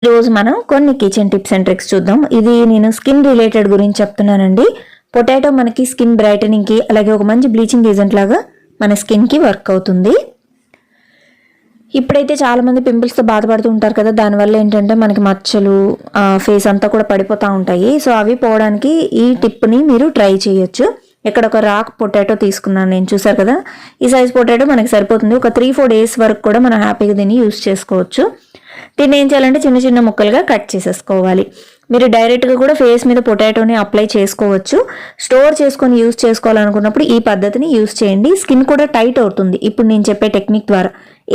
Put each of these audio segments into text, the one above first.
ఈరోజు మనం కొన్ని కిచెన్ టిప్స్ అండ్ ట్రిక్స్ చూద్దాం. ఇది నేను స్కిన్ రిలేటెడ్ గురించి చెప్తున్నానండి. పొటాటో మనకి స్కిన్ బ్రైటనింగ్కి అలాగే ఒక మంచి బ్లీచింగ్ ఏజెంట్ లాగా మన స్కిన్కి వర్క్ అవుతుంది. ఇప్పుడైతే చాలామంది పింపుల్స్తో బాధపడుతూ ఉంటారు కదా, దానివల్ల ఏంటంటే మనకి మచ్చలు ఫేస్ అంతా కూడా పడిపోతూ ఉంటాయి. సో అవి పోవడానికి ఈ టిప్ని మీరు ట్రై చేయొచ్చు. ఇక్కడ ఒక రాక్ పొటాటో తీసుకున్నాను నేను, చూసారు కదా. ఈ సైజ్ పొటాటో మనకి సరిపోతుంది. ఒక 3-4 డేస్ వరకు కూడా మనం హ్యాపీగా దీన్ని యూస్ చేసుకోవచ్చు. దీన్ని ఏం చేయాలంటే చిన్న చిన్న ముక్కలుగా కట్ చేసేసుకోవాలి. మీరు డైరెక్ట్గా కూడా ఫేస్ మీద పొటాటోని అప్లై చేసుకోవచ్చు. స్టోర్ చేసుకొని యూస్ చేసుకోవాలనుకున్నప్పుడు ఈ పద్ధతిని యూస్ చేయండి. స్కిన్ కూడా టైట్ అవుతుంది ఇప్పుడు నేను చెప్పే టెక్నిక్ ద్వారా.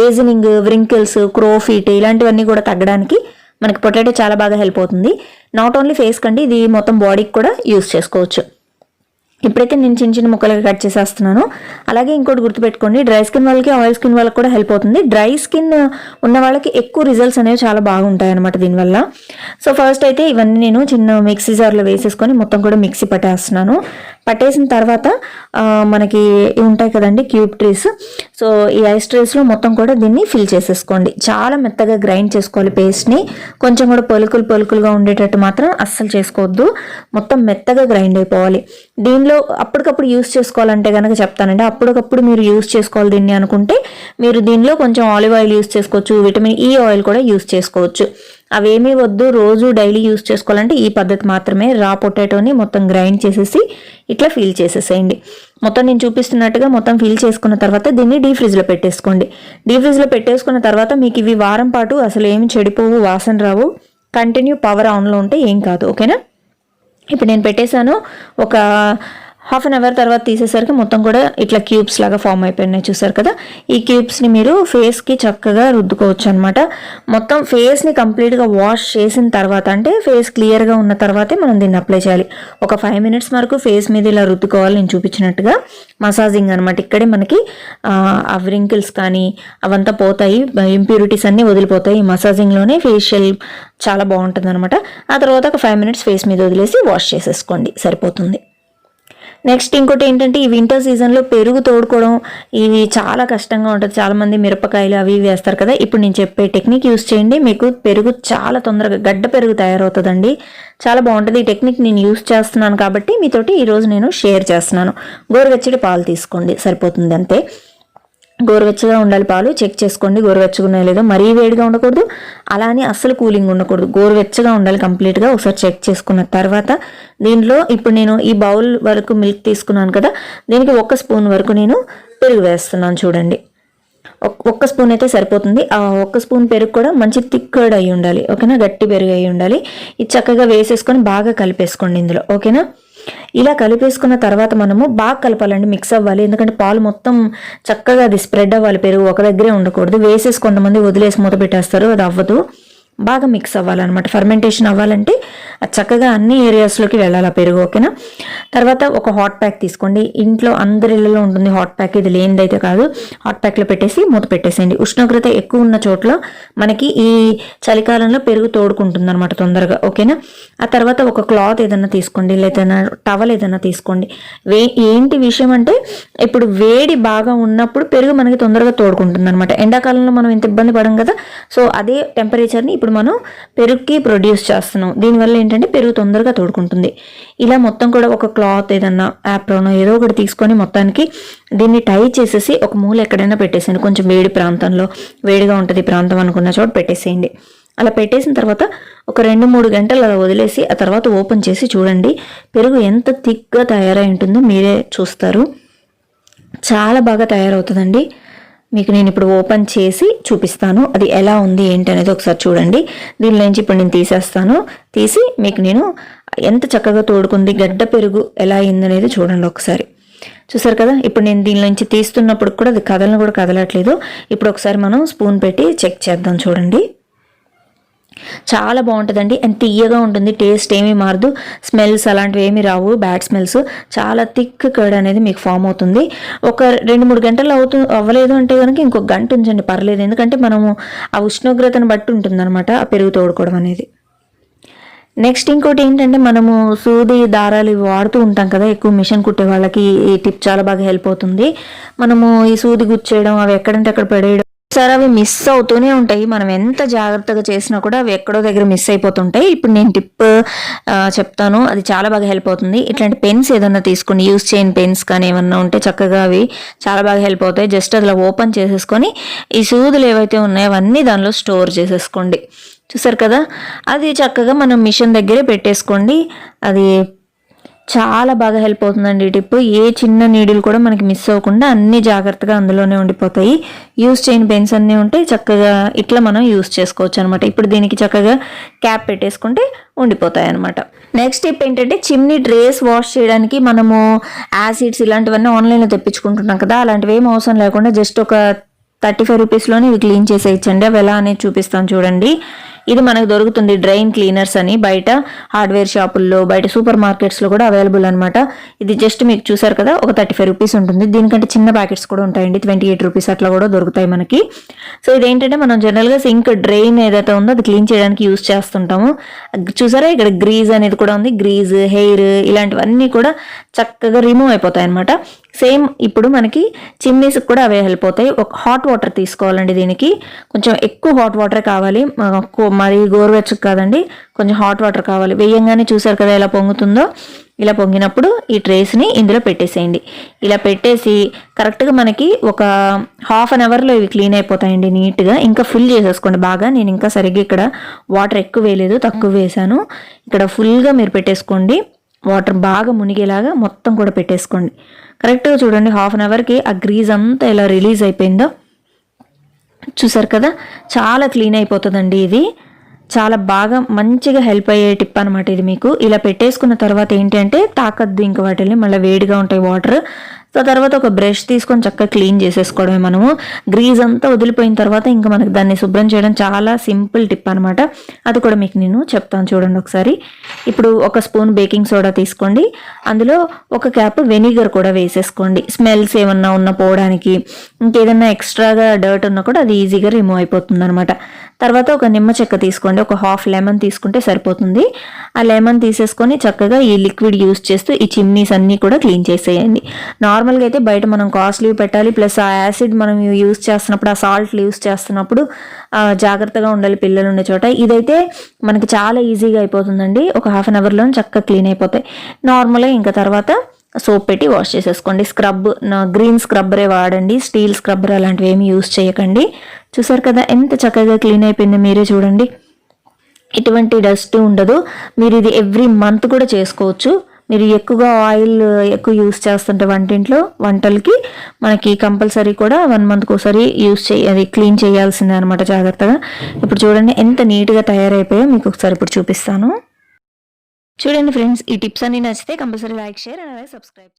ఏజినింగ్, వ్రింకిల్స్, క్రోఫీట్ ఇలాంటివన్నీ కూడా తగ్గడానికి మనకి పొటాటో చాలా బాగా హెల్ప్ అవుతుంది. నాట్ ఓన్లీ ఫేస్ కండి, ఇది మొత్తం బాడీకి కూడా యూస్ చేసుకోవచ్చు. ఇప్పుడైతే నేను చిన్న చిన్న ముక్కలుగా కట్ చేసేస్తున్నాను. అలాగే ఇంకోటి గుర్తుపెట్టుకోండి, డ్రై స్కిన్ వాళ్ళకి ఆయిల్ స్కిన్ వాళ్ళకి కూడా హెల్ప్ అవుతుంది. డ్రై స్కిన్ ఉన్న వాళ్ళకి ఎక్కువ రిజల్ట్స్ అనేవి చాలా బాగుంటాయి అనమాట దీనివల్ల. సో ఫస్ట్ అయితే ఇవన్నీ నేను చిన్న మిక్సీ జార్లో వేసేసుకొని మొత్తం కూడా మిక్సీ పట్టేస్తున్నాను. పట్టేసిన తర్వాత మనకి ఉంటాయి కదండి క్యూబ్ ట్రీస్. సో ఈ ఐస్ ట్రేస్లో మొత్తం కూడా దీన్ని ఫిల్ చేసేసుకోండి. చాలా మెత్తగా గ్రైండ్ చేసుకోవాలి పేస్ట్ని. కొంచెం కూడా పలుకులుగా ఉండేటట్టు మాత్రం అస్సలు చేసుకోవద్దు. మొత్తం మెత్తగా గ్రైండ్ అయిపోవాలి. దీనిలో అప్పటికప్పుడు యూస్ చేసుకోవాలంటే కనుక చెప్తానండి, అప్పటికప్పుడు మీరు యూస్ చేసుకోవాలి దీన్ని అనుకుంటే మీరు దీనిలో కొంచెం ఆలివ్ ఆయిల్ యూస్ చేసుకోవచ్చు, విటమిన్ ఈ ఆయిల్ కూడా యూస్ చేసుకోవచ్చు. అవేమీ వద్దు, రోజు డైలీ యూస్ చేసుకోవాలంటే ఈ పద్ధతి మాత్రమే. రా పొటాటోని మొత్తం గ్రైండ్ చేసేసి ఇట్లా ఫీల్ చేసేసేయండి. మొత్తం నేను చూపిస్తున్నట్టుగా మొత్తం ఫీల్ చేసుకున్న తర్వాత దీన్ని డీప్ ఫ్రిడ్జ్లో పెట్టేసుకోండి. డీప్ ఫ్రిడ్జ్లో పెట్టేసుకున్న తర్వాత మీకు ఇవి వారం పాటు అసలు ఏమి చెడిపోవు, వాసన రావు. కంటిన్యూ పవర్ ఆన్లో ఉంటే ఏం కాదు, ఓకేనా. ఇప్పుడు నేను పెట్టేశాను. ఒక హాఫ్ అన్ అవర్ తర్వాత తీసేసరికి మొత్తం కూడా ఇట్లా క్యూబ్స్ లాగా ఫామ్ అయిపోయినాయి, చూసారు కదా. ఈ క్యూబ్స్ని మీరు ఫేస్కి చక్కగా రుద్దుకోవచ్చు అనమాట. మొత్తం ఫేస్ని కంప్లీట్గా వాష్ చేసిన తర్వాత, అంటే ఫేస్ క్లియర్గా ఉన్న తర్వాతే మనం దీన్ని అప్లై చేయాలి. ఒక 5 మినిట్స్ వరకు ఫేస్ మీద ఇలా రుద్దుకోవాలి నేను చూపించినట్టుగా. మసాజింగ్ అనమాట. ఇక్కడే మనకి ఆ వ్రింకిల్స్ కానీ అవంతా పోతాయి, ఇంప్యూరిటీస్ అన్నీ వదిలిపోతాయి. ఈ మసాజింగ్లోనే ఫేషియల్ చాలా బాగుంటుంది అనమాట. ఆ తర్వాత ఒక 5 మినిట్స్ ఫేస్ మీద వదిలేసి వాష్ చేసేసుకోండి, సరిపోతుంది. నెక్స్ట్ ఇంకోటి ఏంటంటే, ఈ వింటర్ సీజన్లో పెరుగు తోడుకోవడం ఇది చాలా కష్టంగా ఉంటుంది. చాలామంది మిరపకాయలు అవి వేస్తారు కదా. ఇప్పుడు నేను చెప్పే టెక్నిక్ యూస్ చేయండి, మీకు పెరుగు చాలా తొందరగా గడ్డ పెరుగు తయారవుతుందండి. చాలా బాగుంటుంది. ఈ టెక్నిక్ నేను యూస్ చేస్తున్నాను కాబట్టి మీతోటి ఈరోజు నేను షేర్ చేస్తున్నాను. గోరువెచ్చటి పాలు తీసుకోండి, సరిపోతుంది అంతే. గోరువెచ్చగా ఉండాలి పాలు. చెక్ చేసుకోండి గోరువెచ్చగా ఉన్నాయో లేదో. మరీ వేడిగా ఉండకూడదు, అలా అని అస్సలు కూలింగ్ ఉండకూడదు. గోరువెచ్చగా ఉండాలి కంప్లీట్గా. ఒకసారి చెక్ చేసుకున్న తర్వాత దీనిలో ఇప్పుడు నేను ఈ బౌల్ వరకు మిల్క్ తీసుకున్నాను కదా, దీనికి 1 స్పూన్ వరకు నేను పెరుగు వేస్తున్నాను. చూడండి, 1 స్పూన్ అయితే సరిపోతుంది. ఆ 1 స్పూన్ పెరుగు కూడా మంచి థిక్డ్ అయి ఉండాలి, ఓకేనా. గట్టి పెరుగు అయి ఉండాలి. ఇది చక్కగా వేసేసుకొని బాగా కలిపేసుకోండి ఇందులో, ఓకేనా. ఇలా కలిపేసుకున్న తర్వాత మనము బాగా కలపాలండి, మిక్స్ అవ్వాలి. ఎందుకంటే పాలు మొత్తం చక్కగా అది స్ప్రెడ్ అవ్వాలి. పెరుగు ఒక దగ్గరే ఉండకూడదు. వేసేసి కొంతమంది వదిలేసి మూత పెట్టేస్తారు, అది అవ్వదు. బాగా మిక్స్ అవ్వాలన్నమాట. ఫర్మెంటేషన్ అవ్వాలంటే అది చక్కగా అన్ని ఏరియాస్లోకి వెళ్ళాలి ఆ పెరుగు, ఓకేనా. తర్వాత ఒక హాట్ ప్యాక్ తీసుకోండి. ఇంట్లో అందరి ఇళ్ళలో ఉంటుంది హాట్ ప్యాక్, ఇది లేనిదైతే కాదు. హాట్ ప్యాక్లో పెట్టేసి మూత పెట్టేసేయండి. ఉష్ణోగ్రత ఎక్కువ ఉన్న చోట్ల మనకి ఈ చలికాలంలో పెరుగు తోడుకుంటుంది అనమాట తొందరగా, ఓకేనా. ఆ తర్వాత ఒక క్లాత్ ఏదైనా తీసుకోండి, లేదా టవల్ ఏదైనా తీసుకోండి. ఏంటి విషయం అంటే, ఇప్పుడు వేడి బాగా ఉన్నప్పుడు పెరుగు మనకి తొందరగా తోడుకుంటుంది అనమాట. ఎండాకాలంలో మనం ఇంత ఇబ్బంది పడం కదా. సో అదే టెంపరేచర్ని ఇప్పుడు మనం పెరుగుకి ప్రొడ్యూస్ చేస్తున్నాం. దీనివల్ల ఏంటంటే పెరుగు తొందరగా తోడుకుంటుంది. ఇలా మొత్తం కూడా ఒక క్లాత్ ఏదన్నా యాప్రోనో ఏదో ఒకటి తీసుకొని మొత్తానికి దీన్ని టై చేసేసి ఒక మూల ఎక్కడైనా పెట్టేసేయండి. కొంచెం వేడి ప్రాంతంలో, వేడిగా ఉంటుంది ప్రాంతం అనుకున్న చోట పెట్టేసేయండి. అలా పెట్టేసిన తర్వాత ఒక 2-3 గంటలు అలా వదిలేసి ఆ తర్వాత ఓపెన్ చేసి చూడండి, పెరుగు ఎంత థిక్గా తయారై ఉంటుందో మీరే చూస్తారు. చాలా బాగా తయారవుతుందండి. మీకు నేను ఇప్పుడు ఓపెన్ చేసి చూపిస్తాను అది ఎలా ఉంది ఏంటి అనేది ఒకసారి చూడండి. దీనిలోంచి ఇప్పుడు నేను తీసేస్తాను. తీసి మీకు నేను ఎంత చక్కగా తోడుకుంది, గడ్డ పెరుగు ఎలా అయిందనేది చూడండి ఒకసారి. చూసారు కదా. ఇప్పుడు నేను దీనిలోంచి తీస్తున్నప్పుడు కూడా అది కదలట్లేదు. ఇప్పుడు ఒకసారి మనం స్పూన్ పెట్టి చెక్ చేద్దాం. చూడండి, చాలా బాగుంటుందండి. అండ్ తీయగా ఉంటుంది, టేస్ట్ ఏమీ మారదు, స్మెల్స్ అలాంటివి ఏమీ రావు, బ్యాడ్ స్మెల్స్. చాలా థిక్ కర్డ్ అనేది మీకు ఫామ్ అవుతుంది. ఒక 2-3 గంటలు అవ్వలేదు అంటే కనుక ఇంకొక గంట ఉంచండి, పర్లేదు. ఎందుకంటే మనము ఆ ఉష్ణోగ్రతను బట్టి ఉంటుందన్నమాట ఆ పెరుగు తోడుకోవడం అనేది. నెక్స్ట్ ఇంకోటి ఏంటంటే, మనము సూది దారాలు ఇవి వాడుతూ ఉంటాం కదా, ఎక్కువ మిషన్ కుట్టే వాళ్ళకి ఈ టిప్ చాలా బాగా హెల్ప్ అవుతుంది. మనము ఈ సూది గుచ్చేయడం, అవి ఎక్కడంటే అక్కడ పడేయడం సరే అవి మిస్ అవుతూనే ఉంటాయి. మనం ఎంత జాగ్రత్తగా చేసినా కూడా అవి ఎక్కడో దగ్గర మిస్ అయిపోతుంటాయి. ఇప్పుడు నేను టిప్ చెప్తాను, అది చాలా బాగా హెల్ప్ అవుతుంది. ఇట్లాంటి పెన్స్ ఏదన్నా తీసుకోండి, యూస్ చేయని పెన్స్ కానీ ఏమన్నా ఉంటే చక్కగా అవి చాలా బాగా హెల్ప్ అవుతాయి. జస్ట్ అలా ఓపెన్ చేసేసుకొని ఈ సూదులు ఏవైతే ఉన్నాయో అవన్నీ దానిలో స్టోర్ చేసేసుకోండి. చూసారు కదా, అది చక్కగా మనం మిషన్ దగ్గరే పెట్టేసుకోండి. అది చాలా బాగా హెల్ప్ అవుతుందండి ఈ టిప్. ఏ చిన్న నీడిల్ కూడా మనకి మిస్ అవ్వకుండా అన్ని జాగ్రత్తగా అందులోనే ఉండిపోతాయి. యూస్ చేయని పెన్స్ అన్నీ ఉంటే చక్కగా ఇట్లా మనం యూస్ చేసుకోవచ్చు అనమాట. ఇప్పుడు దీనికి చక్కగా క్యాప్ పెట్టేసుకుంటే ఉండిపోతాయి అనమాట. నెక్స్ట్ టిప్ ఏంటంటే, చిమ్నీ ట్రేస్ వాష్ చేయడానికి మనము యాసిడ్స్ ఇలాంటివన్నీ ఆన్లైన్లో తెప్పించుకుంటున్నాం కదా, అలాంటివి ఏం అవసరం లేకుండా జస్ట్ ఒక 35 రూపీస్లోనే ఇవి క్లీన్ చేసేయచ్చండి. అవి ఎలా అనేది చూపిస్తాను చూడండి. ఇది మనకు దొరుకుతుంది డ్రైన్ క్లీనర్స్ అని, బయట హార్డ్వేర్ షాపుల్లో, బయట సూపర్ మార్కెట్స్లో కూడా అవైలబుల్ అనమాట. ఇది జస్ట్ మీకు చూసారు కదా, ఒక 35 రూపీస్ ఉంటుంది. దీనికంటే చిన్న ప్యాకెట్స్ కూడా ఉంటాయండి, 28 రూపీస్ అట్లా కూడా దొరుకుతాయి మనకి. సో ఇదేంటంటే మనం జనరల్గా సింక్ డ్రైన్ ఏదైతే ఉందో అది క్లీన్ చేయడానికి యూస్ చేస్తుంటాము. చూసారా, ఇక్కడ గ్రీజ్ అనేది కూడా ఉంది. గ్రీజ్, హెయిర్ ఇలాంటివన్నీ కూడా చక్కగా రిమూవ్ అయిపోతాయి అనమాట. సేమ్ ఇప్పుడు మనకి చిమ్నీస్కి కూడా అవే హెల్ప్ అవుతాయి. ఒక హాట్ వాటర్ తీసుకోవాలండి. దీనికి కొంచెం ఎక్కువ హాట్ వాటర్ కావాలి, మరి గోరువెచ్చకు కాదండి, కొంచెం హాట్ వాటర్ కావాలి. వేయంగానే చూసారు కదా ఎలా పొంగుతుందో. ఇలా పొంగినప్పుడు ఈ ట్రేస్ని ఇందులో పెట్టేసేయండి. ఇలా పెట్టేసి కరెక్ట్గా మనకి ఒక హాఫ్ అన్ అవర్లో ఇవి క్లీన్ అయిపోతాయండి నీట్గా. ఇంకా ఫుల్ చేసేసుకోండి బాగా. నేను ఇంకా సరిగ్గా ఇక్కడ వాటర్ ఎక్కువ వేయలేదు, తక్కువ వేసాను. ఇక్కడ ఫుల్గా మీరు పెట్టేసుకోండి. వాటర్ బాగా మునిగేలాగా మొత్తం కూడా పెట్టేసుకోండి. కరెక్ట్గా చూడండి, హాఫ్ అన్ అవర్కి ఆ గ్రీజ్ అంతా ఎలా రిలీజ్ అయిపోయిందో. చూసారు కదా, చాలా క్లీన్ అయిపోతుందండి. ఇది చాలా బాగా మంచిగా హెల్ప్ అయ్యే టిప్ అనమాట ఇది మీకు. ఇలా పెట్టేసుకున్న తర్వాత ఏంటంటే తాకద్దు ఇంక వాటిని, మళ్ళీ వేడిగా ఉంటాయి వాటర్. సో తర్వాత ఒక బ్రష్ తీసుకొని చక్కగా క్లీన్ చేసేసుకోవడమే మనము. గ్రీజ్ అంతా వదిలిపోయిన తర్వాత ఇంకా మనకి దాన్ని శుభ్రం చేయడం చాలా సింపుల్ టిప్ అనమాట. అది కూడా మీకు నేను చెప్తాను చూడండి ఒకసారి. ఇప్పుడు ఒక స్పూన్ బేకింగ్ సోడా తీసుకోండి, అందులో ఒక క్యాప్ వెనిగర్ కూడా వేసేసుకోండి. స్మెల్స్ ఏమన్నా ఉన్నా పోవడానికి, ఇంకేదన్నా ఎక్స్ట్రాగా డర్ట్ ఉన్నా కూడా అది ఈజీగా రిమూవ్ అయిపోతుంది అనమాట. తర్వాత ఒక నిమ్మ చెక్క తీసుకోండి, ఒక హాఫ్ లెమన్ తీసుకుంటే సరిపోతుంది. ఆ లెమన్ తీసేసుకొని చక్కగా ఈ లిక్విడ్ యూస్ చేస్తూ ఈ చిమ్నీస్ అన్నీ కూడా క్లీన్ చేసేయండి. నార్మల్గా అయితే బయట మనం కాస్ట్లీ పెట్టాలి, ప్లస్ ఆ యాసిడ్ మనం యూస్ చేస్తున్నప్పుడు, ఆ సాల్ట్ యూస్ చేస్తున్నప్పుడు జాగ్రత్తగా ఉండాలి పిల్లలు ఉండే చోట. ఇదైతే మనకి చాలా ఈజీగా అయిపోతుందండి, ఒక హాఫ్ అన్ అవర్లో చక్కగా క్లీన్ అయిపోతాయి. నార్మల్గా ఇంకా తర్వాత సోప్ పెట్టి వాష్ చేసేసుకోండి. స్క్రబ్ గ్రీన్ స్క్రబ్బరే వాడండి, స్టీల్ స్క్రబ్బర్ అలాంటివి ఏమి యూస్ చేయకండి. చూసారు కదా ఎంత చక్కగా క్లీన్ అయిపోయిందో, మీరే చూడండి. ఎటువంటి డస్ట్ ఉండదు. మీరు ఇది ఎవ్రీ మంత్ కూడా చేసుకోవచ్చు. మీరు ఎక్కువగా ఆయిల్ ఎక్కువ యూస్ చేస్తుంటే వంటలకి మనకి కంపల్సరీ కూడా 1 మంత్కి ఒకసారి అది క్లీన్ చేయాల్సిందే అనమాట జాగ్రత్తగా. ఇప్పుడు చూడండి ఎంత నీట్గా తయారైపోయో మీకు ఒకసారి ఇప్పుడు చూపిస్తాను. చూడండి ఫ్రెండ్స్, ఈ టిప్స్ అన్ని నచ్చితే కంపల్సరీ లైక్, షేర్ అండ్ అలాగే సబ్స్క్రైబ్.